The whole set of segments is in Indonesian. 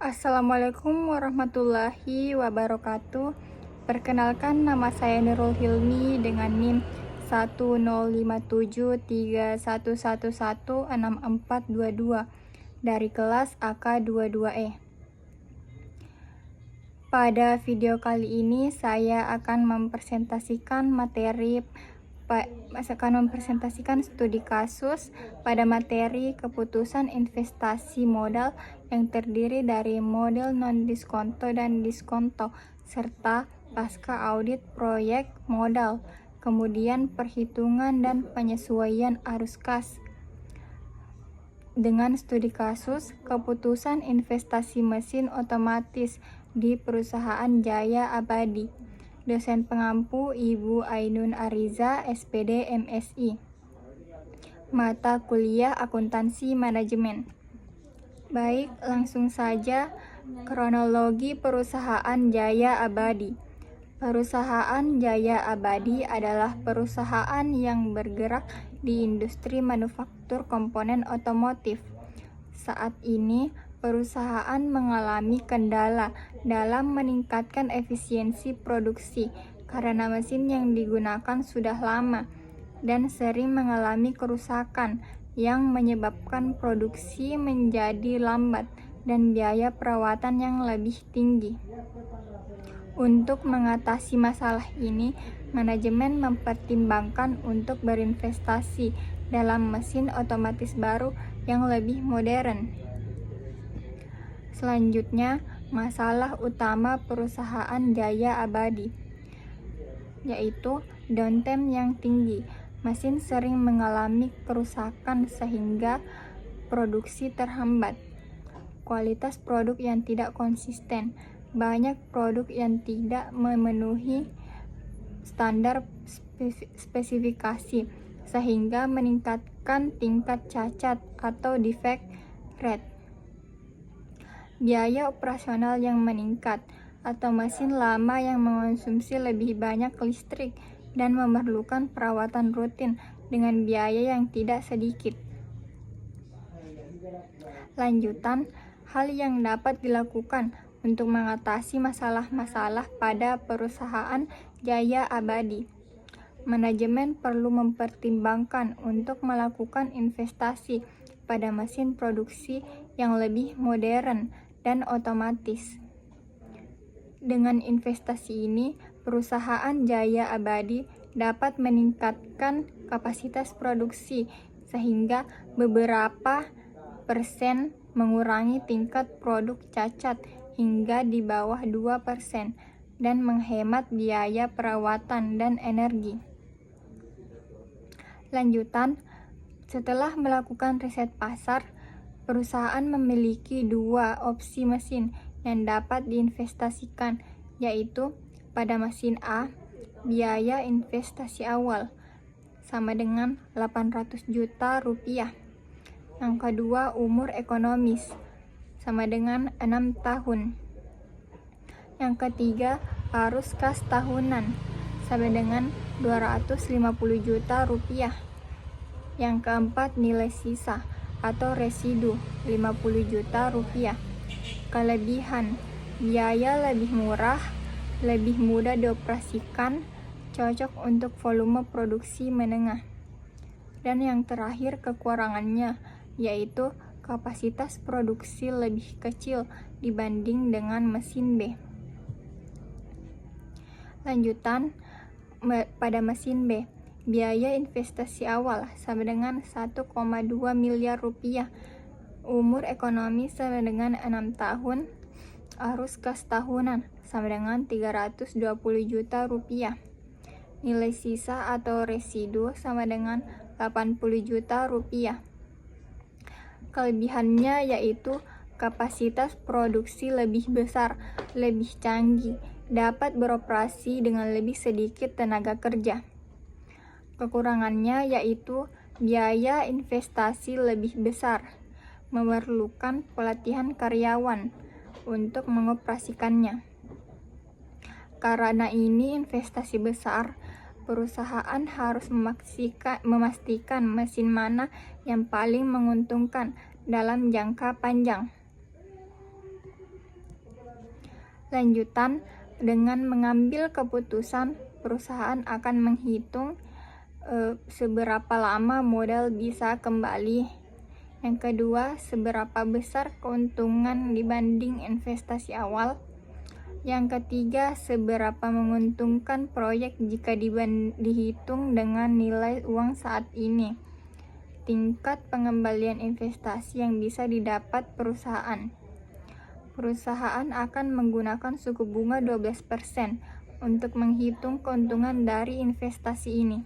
Assalamualaikum warahmatullahi wabarakatuh. Perkenalkan, nama saya Nurul Hilmi dengan NIM 1057311116422 dari kelas AK22E. Pada video kali ini saya akan mempresentasikan studi kasus pada materi keputusan investasi modal yang terdiri dari model non-diskonto dan diskonto, serta pasca audit proyek modal, kemudian perhitungan dan penyesuaian arus kas. Dengan studi kasus keputusan investasi mesin otomatis di perusahaan Jaya Abadi. Dosen pengampu Ibu Ainun Ariza, SPD MSI. Mata kuliah Akuntansi Manajemen. Baik, langsung saja kronologi perusahaan Jaya Abadi. Perusahaan Jaya Abadi adalah perusahaan yang bergerak di industri manufaktur komponen otomotif. Saat ini, perusahaan mengalami kendala dalam meningkatkan efisiensi produksi karena mesin yang digunakan sudah lama dan sering mengalami kerusakan yang menyebabkan produksi menjadi lambat dan biaya perawatan yang lebih tinggi. Untuk mengatasi masalah ini, manajemen mempertimbangkan untuk berinvestasi dalam mesin otomatis baru yang lebih modern. Selanjutnya, masalah utama perusahaan Jaya Abadi, yaitu downtime yang tinggi. Mesin sering mengalami kerusakan sehingga produksi terhambat. Kualitas produk yang tidak konsisten. Banyak produk yang tidak memenuhi standar spesifikasi sehingga meningkatkan tingkat cacat atau defect rate. Biaya operasional yang meningkat atau mesin lama yang mengonsumsi lebih banyak listrik dan memerlukan perawatan rutin dengan biaya yang tidak sedikit. Lanjutan, hal yang dapat dilakukan untuk mengatasi masalah-masalah pada perusahaan Jaya Abadi. Manajemen perlu mempertimbangkan untuk melakukan investasi pada mesin produksi yang lebih modern dan otomatis. Dengan investasi ini, perusahaan Jaya Abadi dapat meningkatkan kapasitas produksi sehingga beberapa persen mengurangi tingkat produk cacat hingga di bawah 2% dan menghemat biaya perawatan dan energi. Lanjutan, setelah melakukan riset pasar, perusahaan memiliki dua opsi mesin yang dapat diinvestasikan, yaitu pada mesin A, biaya investasi awal sama dengan 800 juta rupiah. Yang kedua, umur ekonomis sama dengan 6 tahun. Yang ketiga, arus kas tahunan sama dengan 250 juta rupiah. Yang keempat, nilai sisa atau residu 50 juta rupiah. Kelebihan, biaya lebih murah, lebih mudah dioperasikan, cocok untuk volume produksi menengah. Dan yang terakhir, kekurangannya, yaitu kapasitas produksi lebih kecil dibanding dengan mesin B. Lanjutan, pada mesin B, biaya investasi awal sama dengan 1,2 miliar rupiah. Umur ekonomi sama dengan 6 tahun. Arus kas tahunan sama dengan 320 juta rupiah. Nilai sisa atau residu sama dengan 80 juta rupiah. Kelebihannya yaitu kapasitas produksi lebih besar, lebih canggih, dapat beroperasi dengan lebih sedikit tenaga kerja. Kekurangannya yaitu biaya investasi lebih besar, memerlukan pelatihan karyawan untuk mengoperasikannya. Karena ini investasi besar, perusahaan harus memastikan mesin mana yang paling menguntungkan dalam jangka panjang. Lanjutan, dengan mengambil keputusan, perusahaan akan menghitung seberapa lama modal bisa kembali. Yang kedua, seberapa besar keuntungan dibanding investasi awal. Yang ketiga, seberapa menguntungkan proyek jika dihitung dengan nilai uang saat ini. Tingkat pengembalian investasi yang bisa didapat perusahaan. Perusahaan akan menggunakan suku bunga 12% untuk menghitung keuntungan dari investasi ini.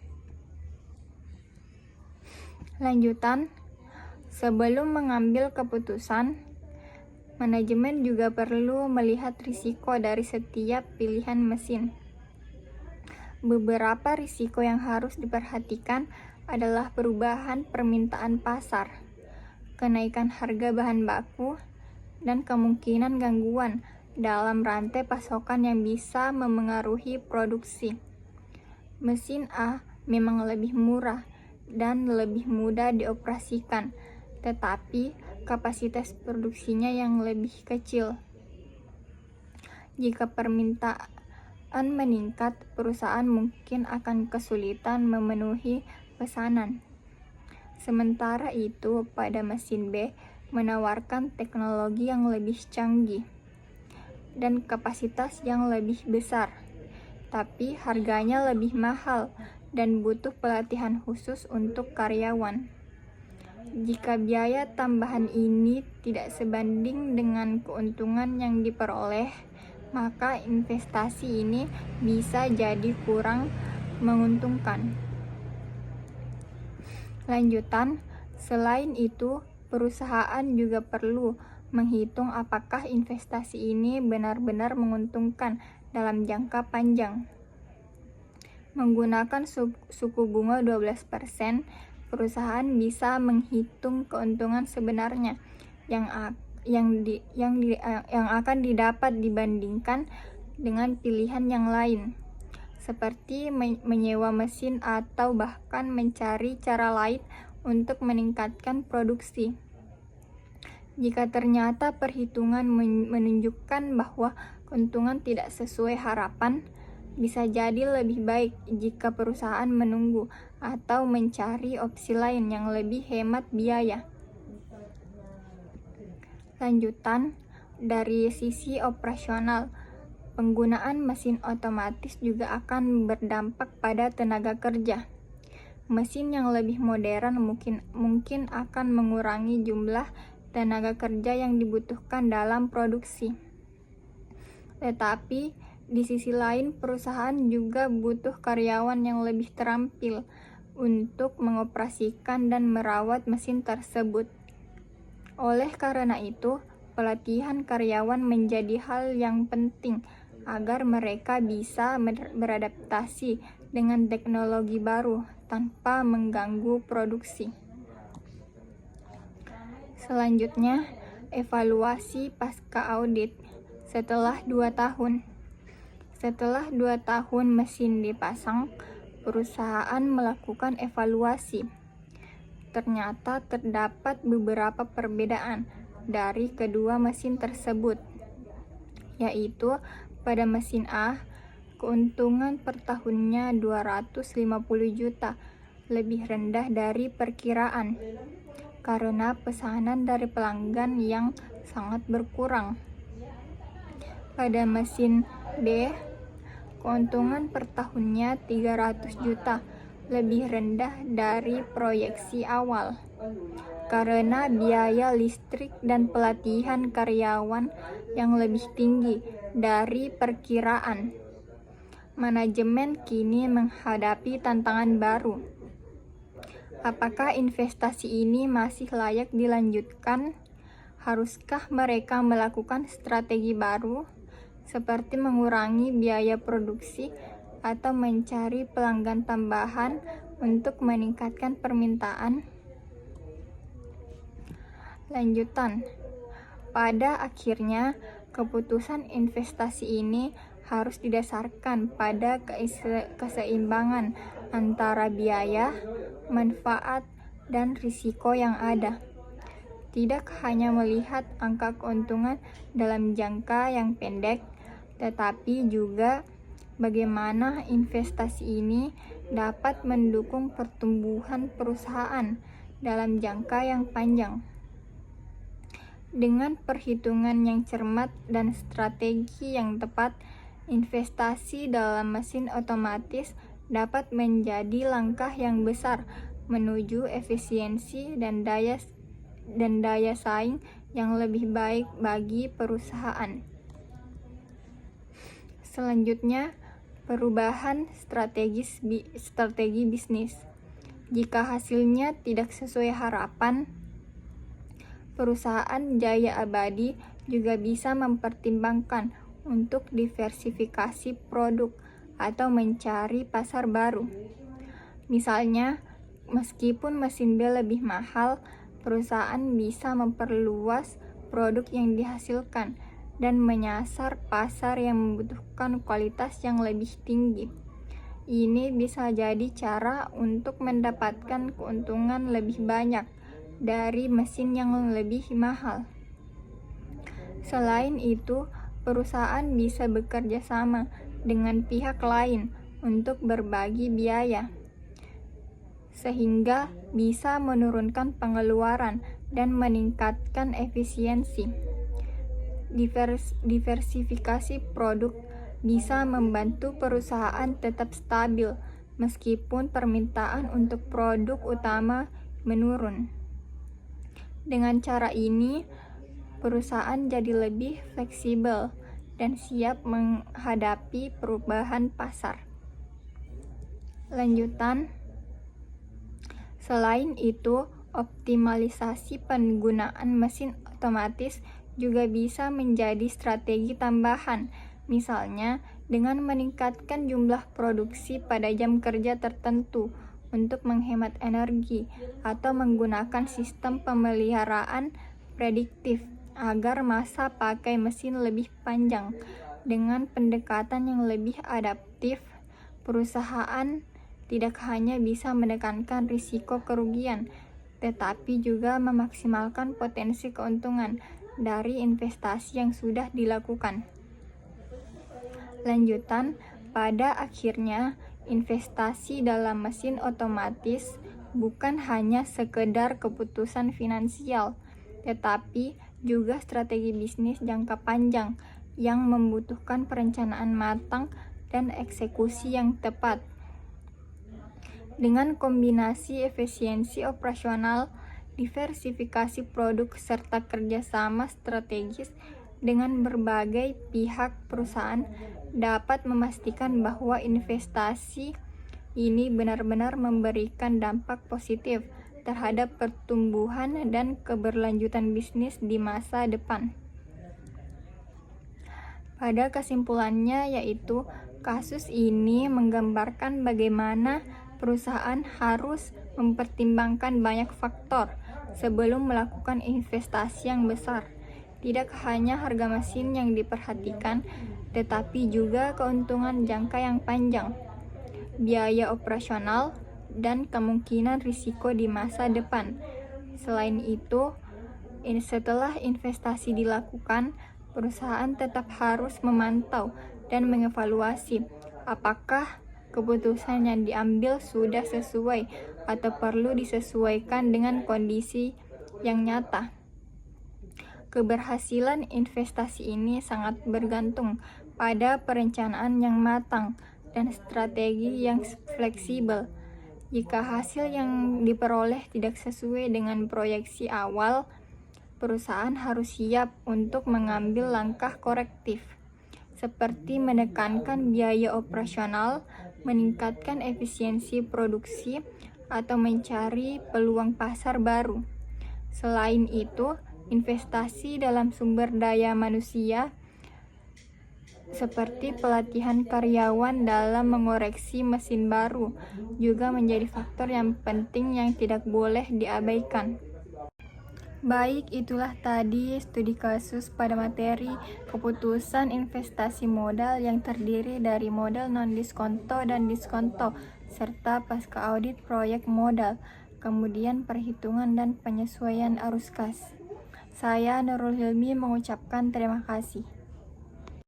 Lanjutan, sebelum mengambil keputusan, manajemen juga perlu melihat risiko dari setiap pilihan mesin. Beberapa risiko yang harus diperhatikan adalah perubahan permintaan pasar, kenaikan harga bahan baku, dan kemungkinan gangguan dalam rantai pasokan yang bisa memengaruhi produksi. Mesin A memang lebih murah dan lebih mudah dioperasikan, tetapi kapasitas produksinya yang lebih kecil. Jika permintaan meningkat, perusahaan mungkin akan kesulitan memenuhi pesanan. Sementara itu, pada mesin B menawarkan teknologi yang lebih canggih dan kapasitas yang lebih besar, tapi harganya lebih mahal dan butuh pelatihan khusus untuk karyawan. Jika biaya tambahan ini tidak sebanding dengan keuntungan yang diperoleh, maka investasi ini bisa jadi kurang menguntungkan. Lanjutan, selain itu, perusahaan juga perlu menghitung apakah investasi ini benar-benar menguntungkan dalam jangka panjang. Menggunakan suku bunga 12%, perusahaan bisa menghitung keuntungan sebenarnya yang akan didapat dibandingkan dengan pilihan yang lain, seperti menyewa mesin atau bahkan mencari cara lain untuk meningkatkan produksi. Jika ternyata perhitungan menunjukkan bahwa keuntungan tidak sesuai harapan, bisa jadi lebih baik jika perusahaan menunggu atau mencari opsi lain yang lebih hemat biaya. Lanjutan, dari sisi operasional, penggunaan mesin otomatis juga akan berdampak pada tenaga kerja. Mesin yang lebih modern mungkin akan mengurangi jumlah tenaga kerja yang dibutuhkan dalam produksi. Tetapi di sisi lain, perusahaan juga butuh karyawan yang lebih terampil untuk mengoperasikan dan merawat mesin tersebut. Oleh karena itu, pelatihan karyawan menjadi hal yang penting agar mereka bisa beradaptasi dengan teknologi baru tanpa mengganggu produksi. Selanjutnya, evaluasi pasca audit setelah 2 tahun. Setelah 2 tahun mesin dipasang, perusahaan melakukan evaluasi. Ternyata terdapat beberapa perbedaan dari kedua mesin tersebut, yaitu pada mesin A, keuntungan per tahunnya 250 juta, lebih rendah dari perkiraan karena pesanan dari pelanggan yang sangat berkurang. Pada mesin B, keuntungan per tahunnya 300 juta, lebih rendah dari proyeksi awal karena biaya listrik dan pelatihan karyawan yang lebih tinggi dari perkiraan. Manajemen kini menghadapi tantangan baru. Apakah investasi ini masih layak dilanjutkan? Haruskah mereka melakukan strategi baru, seperti mengurangi biaya produksi atau mencari pelanggan tambahan untuk meningkatkan permintaan? Lanjutan, pada akhirnya keputusan investasi ini harus didasarkan pada keseimbangan antara biaya, manfaat, dan risiko yang ada. Tidak hanya melihat angka keuntungan dalam jangka yang pendek, tetapi juga bagaimana investasi ini dapat mendukung pertumbuhan perusahaan dalam jangka yang panjang. Dengan perhitungan yang cermat dan strategi yang tepat, investasi dalam mesin otomatis dapat menjadi langkah yang besar menuju efisiensi dan daya saing yang lebih baik bagi perusahaan. Selanjutnya, perubahan strategi bisnis. Jika hasilnya tidak sesuai harapan, perusahaan Jaya Abadi juga bisa mempertimbangkan untuk diversifikasi produk atau mencari pasar baru. Misalnya, meskipun mesin B lebih mahal, perusahaan bisa memperluas produk yang dihasilkan dan menyasar pasar yang membutuhkan kualitas yang lebih tinggi. Ini bisa jadi cara untuk mendapatkan keuntungan lebih banyak dari mesin yang lebih mahal. Selain itu, perusahaan bisa bekerja sama dengan pihak lain untuk berbagi biaya, sehingga bisa menurunkan pengeluaran dan meningkatkan efisiensi. Diversifikasi produk bisa membantu perusahaan tetap stabil meskipun permintaan untuk produk utama menurun. Dengan cara ini, perusahaan jadi lebih fleksibel dan siap menghadapi perubahan pasar. Lanjutan, selain itu, optimalisasi penggunaan mesin otomatis juga bisa menjadi strategi tambahan, misalnya dengan meningkatkan jumlah produksi pada jam kerja tertentu untuk menghemat energi atau menggunakan sistem pemeliharaan prediktif agar masa pakai mesin lebih panjang. Dengan pendekatan yang lebih adaptif, perusahaan tidak hanya bisa menekankan risiko kerugian, tetapi juga memaksimalkan potensi keuntungan dari investasi yang sudah dilakukan. Lanjutan, pada akhirnya investasi dalam mesin otomatis bukan hanya sekedar keputusan finansial, tetapi juga strategi bisnis jangka panjang yang membutuhkan perencanaan matang dan eksekusi yang tepat. Dengan kombinasi efisiensi operasional, diversifikasi produk, serta kerjasama strategis dengan berbagai pihak, perusahaan dapat memastikan bahwa investasi ini benar-benar memberikan dampak positif terhadap pertumbuhan dan keberlanjutan bisnis di masa depan. Pada kesimpulannya, yaitu kasus ini menggambarkan bagaimana perusahaan harus mempertimbangkan banyak faktor sebelum melakukan investasi yang besar. Tidak hanya harga mesin yang diperhatikan, tetapi juga keuntungan jangka yang panjang, biaya operasional, dan kemungkinan risiko di masa depan. Selain itu, setelah investasi dilakukan, perusahaan tetap harus memantau dan mengevaluasi apakah keputusan yang diambil sudah sesuai atau perlu disesuaikan dengan kondisi yang nyata. Keberhasilan investasi ini sangat bergantung pada perencanaan yang matang dan strategi yang fleksibel. Jika hasil yang diperoleh tidak sesuai dengan proyeksi awal, perusahaan harus siap untuk mengambil langkah korektif, seperti menekankan biaya operasional, meningkatkan efisiensi produksi, atau mencari peluang pasar baru. Selain itu, investasi dalam sumber daya manusia seperti pelatihan karyawan dalam mengoreksi mesin baru juga menjadi faktor yang penting yang tidak boleh diabaikan. Baik, itulah tadi studi kasus pada materi keputusan investasi modal yang terdiri dari modal non-diskonto dan diskonto, serta pasca audit proyek modal, kemudian perhitungan dan penyesuaian arus kas. Saya Nurul Hilmi mengucapkan terima kasih.